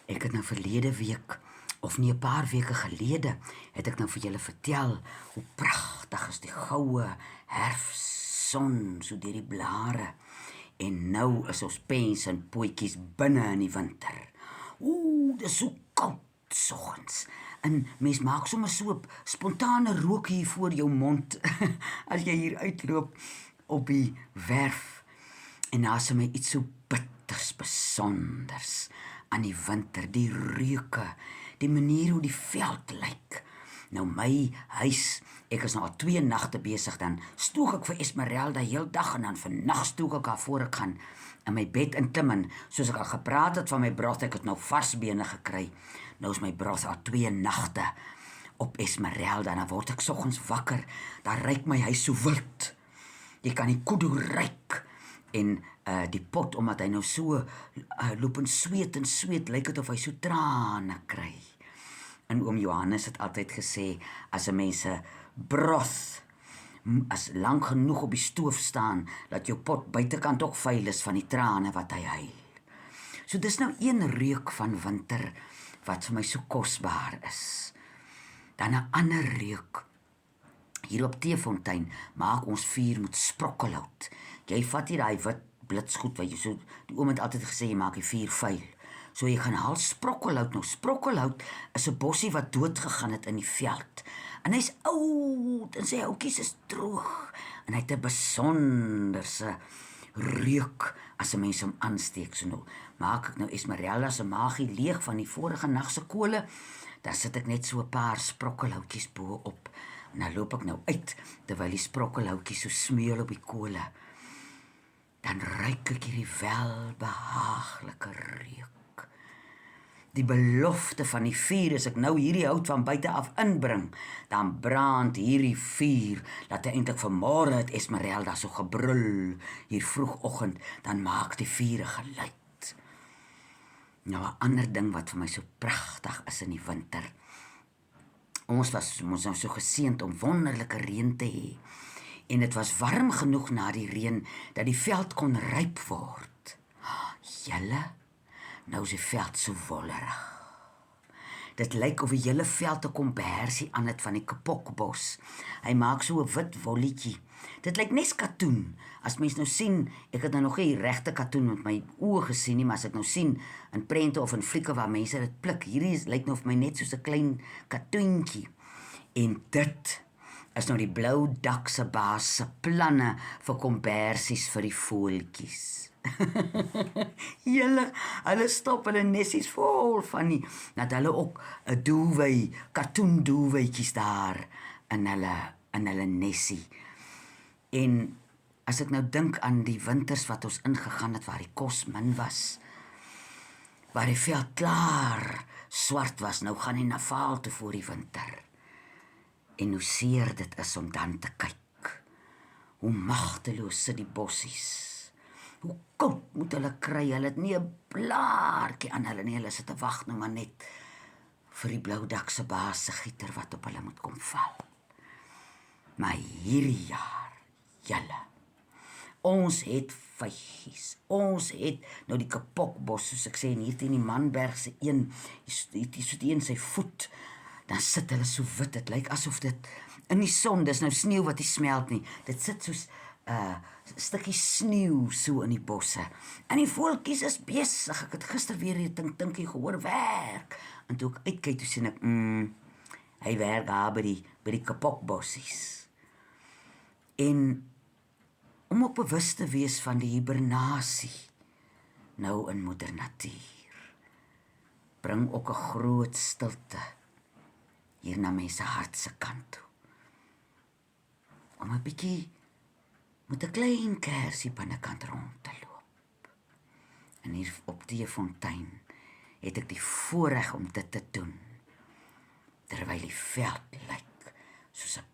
Ek het nou verlede week, of nie 'n paar weke gelede, het ek nou vir julle vertel hoe pragtig is die goue herfsson so deur die blare. En nou is ons pens en potjies binne in die winter. Ooh, dis so koud soggens. En mens maak sommer so 'n spontane rook hier voor jou mond as jy hier uitloop op die werf. En daar's my iets so bitters besonders aan die winter, die reuke, die manier hoe die veld lyk. Nou my huis, ek is nou al 2 nagte besig, dan stook ek vir Esmeralda heel dag en dan vannag stook ek haar voor ek gaan in my bed inklim en soos ek al gepraat het van my broth, ek het nou varsbene gekry. Nou is my broth al 2 nagte op Esmeralda en dan word ek soggens wakker, dan ruik my huis so wild. Jy kan die kudu ruik en die pot, omdat hy nou so loop en sweet, lyk dit of hy so trane kry. En oom Johannes het altyd gesê, as 'n mens 'n broth as lank genoeg op die stoof staan, dat jou pot buitekant ook vuil is van die trane wat hy huil. So dis nou een reuk van winter wat vir my so kosbaar is. Dan 'n ander reuk. Hier op Teefontein maak ons vuur met sprokkelhout. Jy vat hier daai wit blitsgoed wat jy so, die oom het altyd gesê jy maak die vuur vuil. So jy gaan haal sprokkelhout. Nou sprokkelhout is 'n bossie wat dood gegaan het in die veld. En hy's oud en sy houtjies is droog en hy het 'n besonderse reuk as 'n mens hom aansteek. So nou maak ek nou Esmeralda se maagie leeg van die vorige nag se kole. Dan sit ek net so 'n paar sprokkelhoutjies bo op. En dan loop ek nou uit terwyl die sprokkelhoutjies so smeel op die kole. Dan ruik ek hierdie welbehaaglike reuk. Die belofte van die vuur, as ek nou hierdie hout van buite af inbring, dan brand hierdie vuur, dat eintlik vanmôre het Esmeralda so gebrul, hier vroegoggend, dan maak die vuur 'n geluid. Nou 'n ander ding wat vir my so pragtig is in die winter. Ons was nou so geseënd om wonderlike reën te hê. En dit was warm genoeg na die reën, dat die veld kon ryp word. Julle, nou is die veld so wollerig. Dit lyk of die hele veld 'n kombersie aan het van die kapokbos. Hy maak so 'n wit wolletjie. Dit lyk net katoen. As mens nou sien, ek het nou nog nie regte katoen met my oë gesien nie, maar as ek nou sien in prente of in flieke waar mense dit pluk, hierdie lyk nou vir my net soos 'n klein katoentjie. En dit is nou die blou dak se baas se planne vir kombersies vir die voeltjies. Hulle stop hulle nessies vol van die, dat hulle ook 'n doewy, katoen doewytjies daar in hulle nessie. En as ek nou dink aan die winters wat ons ingegaan het waar die kos min was, waar die veld klaar swart was, nou gaan hy na vaal toe voor die winter. En hoe seer dit is om dan te kyk. Hoe magteloos sit die bossies. Hoe koud moet hulle kry, hulle het nie 'n blaartjie aan hulle nie, hulle sit te wag nou maar net vir die blou dak se baas se gieter wat op hulle moet kom val. Maar hierdie jaar, julle, ons het vygies, ons het nou die kapokbos, soos ek sê, en hier teen die Manberg se een, hier so een sy voet, dan sit hulle so wit, dit lyk asof dit in die son, dis nou sneeu wat nie smelt nie, dit sit soos stukkie sneeu so in die bosse. En die voeltjies is besig. Ek het gister weer hier dinkie gehoor werk. En toe ek uitkyk, toe sien ek, hy werk daar by die kapokbossies. En om ook bewus te wees van die hibernasie nou in moeder natuur, bring ook 'n groot stilte hier na mense hart se kant toe. Om 'n bietjie met 'n klein kersie binnekant rond te loop. En hier op Teefontein het ek die voorreg om dit te doen, terwyl die veld lyk soos 'n